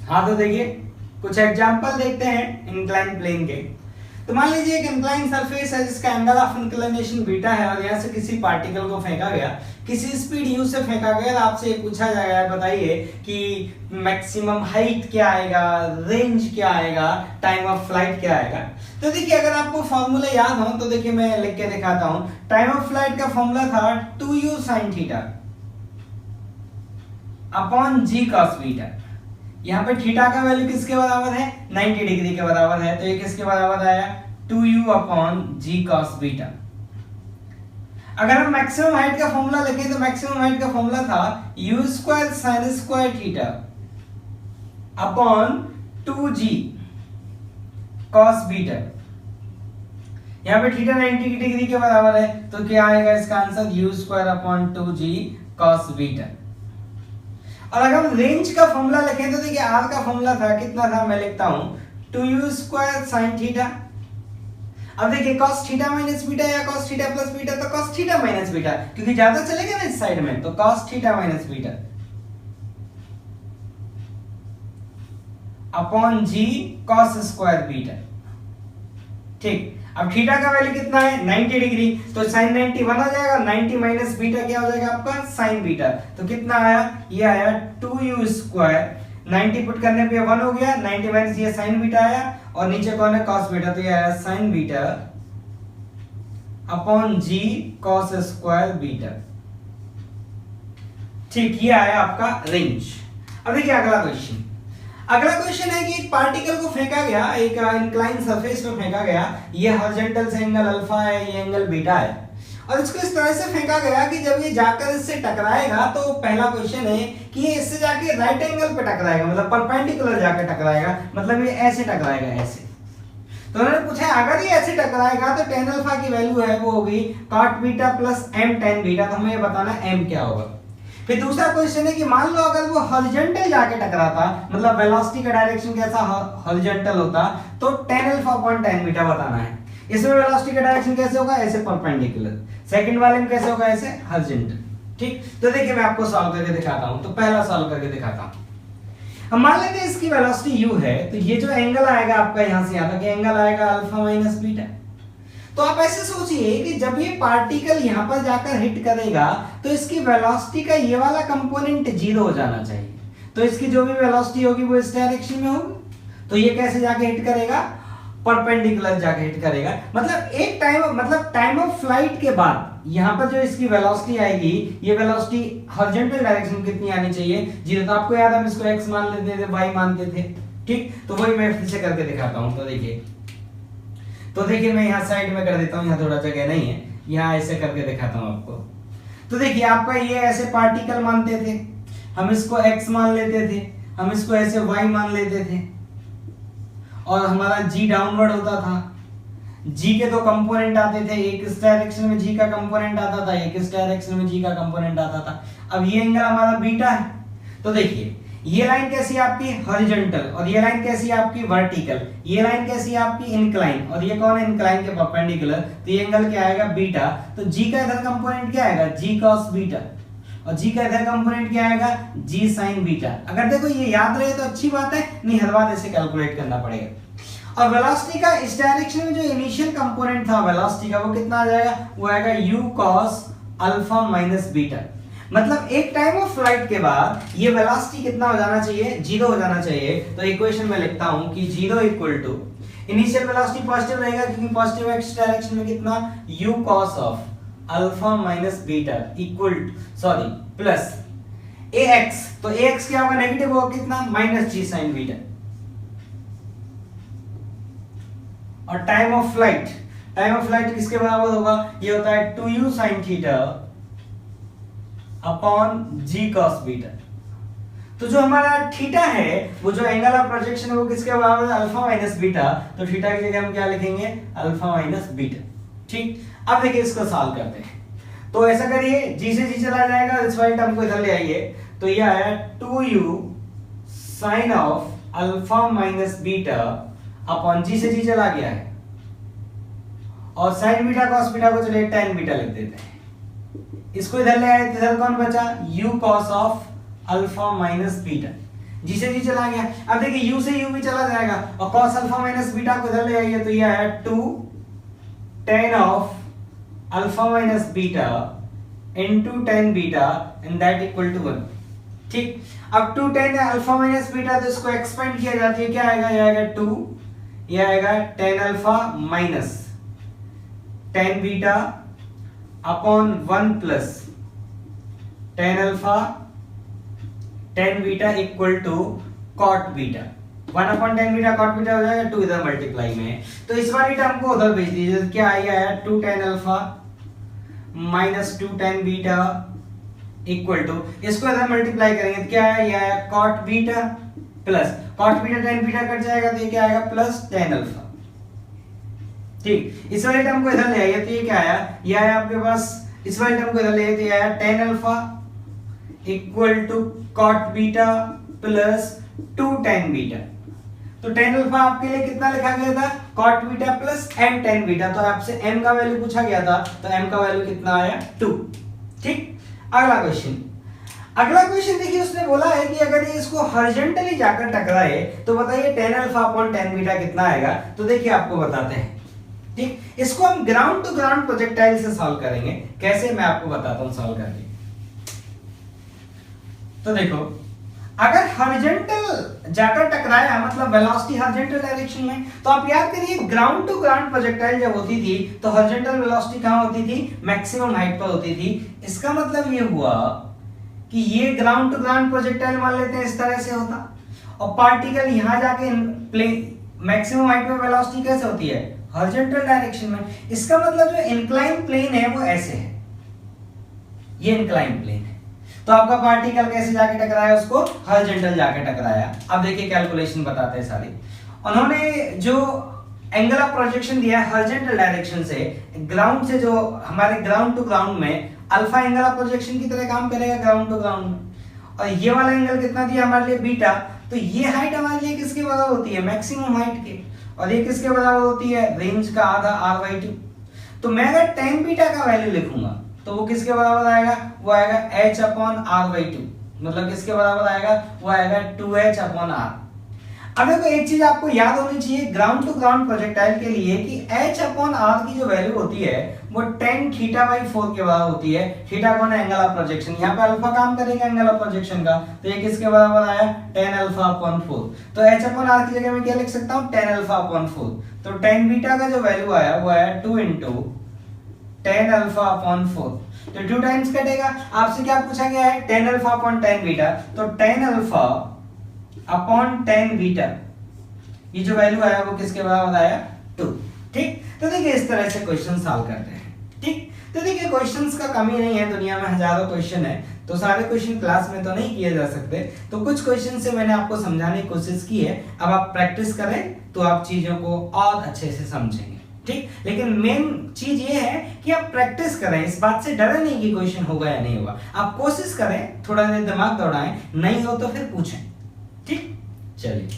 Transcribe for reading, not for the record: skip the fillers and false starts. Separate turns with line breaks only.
हाँ तो देखिए कुछ एग्जांपल देखते हैं इंक्लाइन प्लेन के। तो मान लीजिए एक इंक्लाइन सरफेस है जिसका एंगल ऑफ इंक्लिनेशन बीटा है और यहाँ से किसी पार्टिकल को फेंका गया, किसी स्पीड u से फेंका गया। तो आपसे ये पूछा जाएगा बताइए कि मैक्सिमम हाइट क्या आएगा, रेंज क्या आएगा, टाइम ऑफ फ्लाइट क्या आएगा। तो देखिए अगर आपको फॉर्मूला याद हो तो देखिए मैं लिख के दिखाता हूँ। टाइम ऑफ फ्लाइट का फॉर्मूला था 2u sin theta upon g cos beta. यहाँ पे थीटा का वैल्यू किसके बराबर है, 90 डिग्री के बराबर है, तो ये किसके बराबर आया 2u upon g cos beta. अगर हम मैक्सिमम हाइट का फॉर्मूला लिखें तो मैक्सिमम हाइट का फॉर्मूला था u square sin square theta upon 2g cos beta. यहाँ पे थीटा 90 डिग्री के बराबर है, तो क्या आएगा इसका answer u square upon 2g cos beta. और अगर हम रेंज का फॉर्मूला लिखें तो देखिए r का फॉर्मूला था कितना था, मैं लिखता हूं 2u स्क्वायर sin थीटा। अब देखिए cos थीटा माइनस बीटा या cos थीटा प्लस बीटा, तो cos थीटा माइनस बीटा क्योंकि ज्यादा चलेगा ना इस साइड में, तो cos theta minus beta upon g cos square beta. ठीक, अब थीटा का वैल्यू कितना है 90 डिग्री, तो sin 90 1 हो जाएगा, 90 माइनस बीटा क्या हो जाएगा आपका sin बीटा। तो कितना आया, ये आया 2u स्क्वायर, 90 पुट करने पे 1 हो गया, 90 माइनस ये sin बीटा आया और नीचे कौन है cos बीटा, तो ये आया sin beta upon g cos square beta. ठीक, ये आया आपका रेंज। अब देखिए अगला क्वेश्चन। अगला क्वेश्चन है कि एक पार्टिकल को फेंका गया, एक इंक्लाइन सरफेस पे फेंका गया, ये हॉरिजॉन्टल से एंगल अल्फा है, ये एंगल बीटा है, और इसको इस तरह से फेंका गया कि जब ये जाकर इससे टकराएगा तो पहला क्वेश्चन है कि ये इससे जाके राइट एंगल पे टकराएगा, मतलब परपेंडिकुलर जाके टकराएगा, मतलब ये ऐसे टकराएगा ऐसे। तो उन्होंने पूछा अगर ये ऐसे टकराएगा तो tan अल्फा की वैल्यू है वो होगी cot beta plus m tan beta. तो हमें ये बताना m क्या होगा। फिर दूसरा क्वेश्चन है कि मान लो अगर वो हॉरिजॉन्टल जाके टकराता, मतलब वेलोसिटी का डायरेक्शन कैसा हॉरिजॉन्टल होता, तो tan alpha upon tan beta बताना है। इसमें वेलोसिटी का डायरेक्शन कैसे होगा, ऐसे परपेंडिकुलर, सेकंड वाले में कैसे होगा, ऐसे हॉरिजॉन्टल। ठीक, तो देखिए मैं आपको सॉल्व करके दिखाता हूं। तो पहला सॉल्व करके दिखाता हूं। हम मान लेते हैं इसकी वेलोसिटी u है, तो ये जो एंगल आएगा आपका यहां से यहां तक, एंगल आएगा अल्फा माइनस बीटा। तो आप ऐसे सोचिए कि जब ये पार्टिकल यहां पर जाकर हिट करेगा तो इसकी वेलोसिटी का ये वाला कंपोनेंट 0 हो जाना चाहिए, तो इसकी जो भी वेलोसिटी होगी वो इस डायरेक्शन में होगी। तो ये कैसे जाके हिट करेगा, परपेंडिकुलर जाके हिट करेगा। मतलब एक टाइम ऑफ फ्लाइट के बाद यहां पर जो इसकी वेलोसिटी आएगी, ये वेलोसिटी हॉरिजॉन्टल डायरेक्शन कितनी आनी चाहिए, 0। तो आपको याद है हम इसको x मान लेते थे, y मानते थे। ठीक, तो वही मैं फिर से करके दिखाता हूं। तो देखिए मैं यहाँ साइड में कर देता हूँ, यहाँ थोड़ा जगह नहीं है, यहाँ ऐसे करके दिखाता हूँ आपको। तो देखिए आपका ये ऐसे पार्टिकल मानते थे, हम इसको x मान लेते थे, हम इसको ऐसे y मान लेते थे, और हमारा g डाउनवर्ड होता था। g के दो कंपोनेंट आते थे, एक इस डायरेक्शन में g का कंपोनेंट आता था, एक इस डायरेक्शन में g का कंपोनेंट आता था। अब ये एंगल हमारा बीटा है, तो देखिए ये लाइन कैसी है आपकी हॉरिजॉन्टल, और ये लाइन कैसी है आपकी वर्टिकल, ये लाइन कैसी है आपकी इंक्लाइन, और ये कौन है इंक्लाइन के परपेंडिकुलर, तो ये एंगल क्या आएगा बीटा। तो g का इधर कंपोनेंट क्या आएगा g cos बीटा, और g का इधर कंपोनेंट क्या आएगा g sin बीटा। अगर देखो ये याद रहे तो अच्छी बात है, नहीं हर बार ऐसे कैलकुलेट करना पड़ेगा। और वेलोसिटी का इस डायरेक्शन में जो इनिशियल कंपोनेंट था वेलोसिटी का, वो कितना आ जाएगा, वो आएगा u cos alpha minus beta. मतलब एक टाइम ऑफ फ्लाइट के बाद ये वेलोसिटी कितना हो जाना चाहिए, 0 हो जाना चाहिए। तो इक्वेशन में लिखता हूं कि 0 equal to initial velocity positive रहेगा क्योंकि पॉजिटिव x डायरेक्शन में कितना u cos of alpha minus beta equal plus ax। तो ax क्या होगा, नेगेटिव होगा, कितना माइनस g sin बीटा। और टाइम ऑफ फ्लाइट किसके बराबर होगा, ये होता है 2u sin theta upon g cos beta. तो जो हमारा थीटा है, वो जो एंगल ऑफ प्रोजेक्शन है वो किसके बराबर है, अल्फा माइनस बीटा। तो थीटा की जगह हम क्या लिखेंगे, अल्फा माइनस बीटा। ठीक, अब देखिए इसको सॉल्व करते हैं। तो ऐसा करिए, g से g चला जाएगा, इस वाली टर्म को इधर ले आइए, तो ये आया 2u sin of alpha minus beta upon g से g चला गया है, और sin बीटा cos बीटा को चलिए tan बीटा लिख देते हैं। इसको इधर ले आए, इधर कौन बचा, u cos of alpha minus beta. जी से जी चला गया। अब देखिए u से u भी चला जाएगा और cos अल्फा माइनस बीटा को इधर ले आइए तो ये आया 2 tan of alpha minus beta into tan beta and that equal to 1। ठीक, अब 2 tan अल्फा माइनस बीटा तो इसको एक्सपेंड किया जाती है, क्या आएगा, ये आएगा 2, ये आएगा tan alpha minus tan beta upon 1 plus tan alpha tan beta equal to cot beta. 1 upon tan beta cot beta हो जाएगा, 2 इधर मल्टीप्लाई में है तो इस वाली टर्म को उधर भेज दीजिए, तो क्या आया है 2 tan alpha minus 2 tan beta equal to, इसको इधर मल्टीप्लाई करेंगे तो क्या है, ये आया cot beta plus cot beta tan beta cut जाएगा तो ये क्या आएगा प्लस tan अल्फा। ठीक, इस वाली टर्म को इधर ले आइए तो ये क्या आया, ये आया आपके पास, इस वाली टर्म को इधर ले आइए तो ये आया tan alpha equal to cot beta plus 2 tan beta. तो tan अल्फा आपके लिए कितना लिखा गया था, cot beta plus m tan beta, तो आपसे m का वैल्यू पूछा गया था तो m का वैल्यू कितना आया 2। ठीक, अगला क्वेश्चन देखिए, उसने बोला है कि अगर ये इसको हॉरिजॉन्टली जाकर टकराए तो बताइए tan alpha upon tan beta कितना आएगा। तो देखिए आपको बताते हैं। ठीक, इसको हम ग्राउंड टू ग्राउंड प्रोजेक्टाइल से सॉल्व करेंगे, कैसे मैं आपको बताता हूं सॉल्व करके। तो देखो, अगर हॉरिजॉन्टल जाकर टकराया मतलब वेलोसिटी हॉरिजॉन्टल डायरेक्शन में, तो आप याद करिए ग्राउंड टू ग्राउंड प्रोजेक्टाइल जब होती थी तो हॉरिजॉन्टल वेलोसिटी कहां होती थी, मैक्सिमम हाइट पर होती थी। इसका मतलब ये हुआ कि ये ग्राउंड टू ग्राउंड प्रोजेक्टाइल मान लेते हैं इस तरह से होता, और पार्टिकल यहां जाके मैक्सिमम हाइट पर वेलोसिटी कैसे होती है, हॉरिजॉन्टल डायरेक्शन में। इसका मतलब जो इंक्लाइन प्लेन है वो ऐसे है, ये इंक्लाइन प्लेन है, तो आपका पार्टिकल कैसे जाके टकराया, उसको हॉरिजॉन्टल जाके टकराया। अब देखिए कैलकुलेशन बताते हैं सारी। उन्होंने जो एंगल ऑफ प्रोजेक्शन दिया है हॉरिजॉन्टल डायरेक्शन से ग्राउंड से, जो हमारे ग्राउंड टू ग्राउंड में अल्फा एंगल ऑफ प्रोजेक्शन की तरह काम करेगा ग्राउंड टू ग्राउंड में, और ये वाला एंगल कितना दिया हमारे लिए बीटा, तो ये हाइट हमारे लिए किसके बराबर होती है, मैक्सिमम हाइट के, और ये किसके बराबर होती है, रेंज का आधा r/2। तो मैं अगर tan बीटा का वैल्यू लिखूंगा तो वो किसके बराबर आएगा, वो आएगा h अपॉन r/2, मतलब किसके बराबर आएगा, वो आएगा 2h अपॉन r। अब देखो एक चीज आपको याद होनी चाहिए ग्राउंड टू ग्राउंड प्रोजेक्टाइल के लिए कि h अपॉन r की जो वैल्यू होती है वो tan θ/4 के बराबर होती है। थीटा कौन है, एंगल ऑफ प्रोजेक्शन, यहाँ पे अल्फा काम करेगा एंगल ऑफ प्रोजेक्शन का, तो ये किसके बराबर आया, tan अल्फा अपॉन 4। तो h अपॉन r की जगह मैं क्या लिख सकता हूँ, tan अल्फा अपॉन 4। तो tan बीटा का जो वैल्यू आया वो आया 2 इंटू tan अल्फा अपॉन 4, तो 2 टाइम्स कटेगा। आपसे क्या पूछा गया है, tan alpha upon tan beta, तो tan alpha upon tan beta ये जो वैल्यू आया वो किसके बराबर आया, 2। ठीक, तो देखिए इस तरह से क्वेश्चन सॉल्व करते हैं। ठीक, तो देखिए क्वेश्चंस का कमी नहीं है, दुनिया में हजारों क्वेश्चन है, तो सारे क्वेश्चन क्लास में तो नहीं किए जा सकते, तो कुछ क्वेश्चन से मैंने आपको समझाने की कोशिश की है। अब आप प्रैक्टिस करें तो आप चीजों को और अच्छे से समझेंगे। ठीक, लेकिन मेन चीज ये है कि आप प्रैक्टिस करें, इस बात से डरे नहीं कि क्वेश्चन होगा या नहीं होगा, आप कोशिश करें, थोड़ा देर दिमाग दौड़ाएं, नहीं हो तो फिर पूछें। ठीक, चलिए।